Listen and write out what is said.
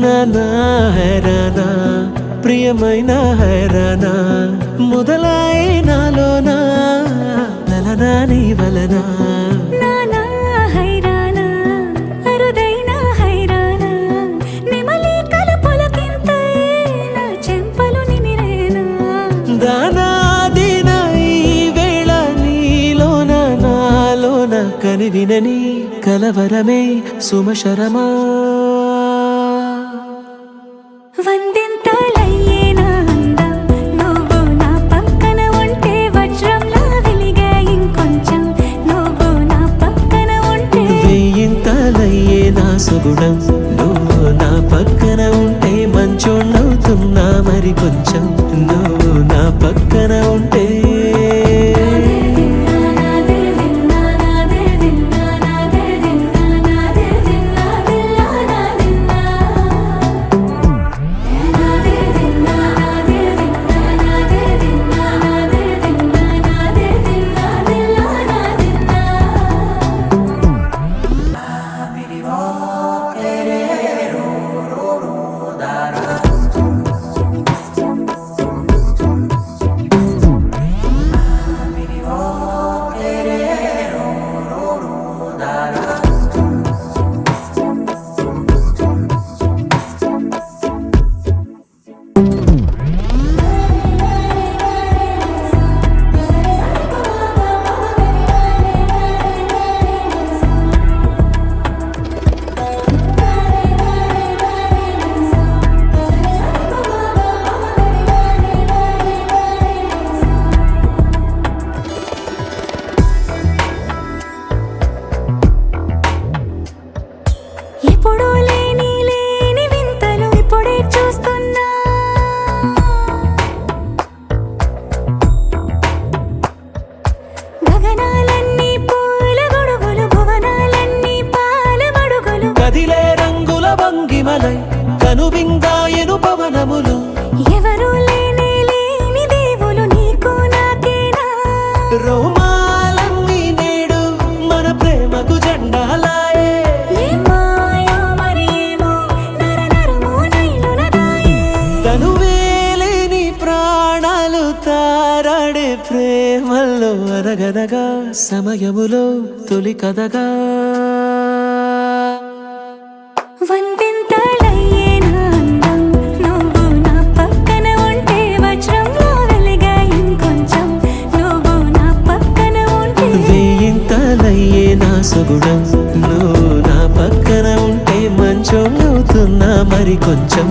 నానా హైరానా ప్రియమైన హైరానా మొదలై నాలోనా లలనా నీ వలనా నానా హైరానా అరుదైన హైరానా నెమలి కలుపులకింతై నా చెంపలు నిమిరేనా దానాదిన ఈ వేళ నీలోన నాలోన కనివినని కలవరమే సుమశరమా వందింతలయ్యేనా అందం నువ్వు నా పక్కన ఉంటే వజ్రంలా వెలిగే ఇంకొంచెం నువ్వు నా పక్కన ఉంటే వెయ్యింతలయ్యే నా సుగుణం నువ్వు నా పక్కన ఉంటే మంచోణ్ణవుతున్నా మరి కొంచెం నువ్వు నా పక్కన ఉంటే ఎప్పుడూ లేని వింతలు ఇప్పుడే చూస్తున్నా గగనాలన్నీ పూల గొడుగులు భువనాలన్నీ పాల మడుగులు కదిలే రంగుల భంగిమలై కనువిందాయను పవనములు ఎవరూ లేని దేవులు నీకు నాకేనా రోమాలన్నీ నేడు మన ప్రేమకు జెండాలాయే ఏమాయో మరి ఏమో నరనరమో నైలునదాయే తనువేలేని ప్రాణాలు తారాడే ప్రేమల్లో అనగనగా సమయములో తొలి కథగా వందింతలయ్యేనా అందం నువ్వు నా పక్కన ఉంటే వజ్రంలా వెలిగే ఇంకొంచెం నువ్వు నా పక్కన ఉంటే వెయ్యింతలయ్యే నా సుగుణం నువ్వు నా పక్కన ఉంటే మంచోణ్ణవుతున్నా మరి కొంచెం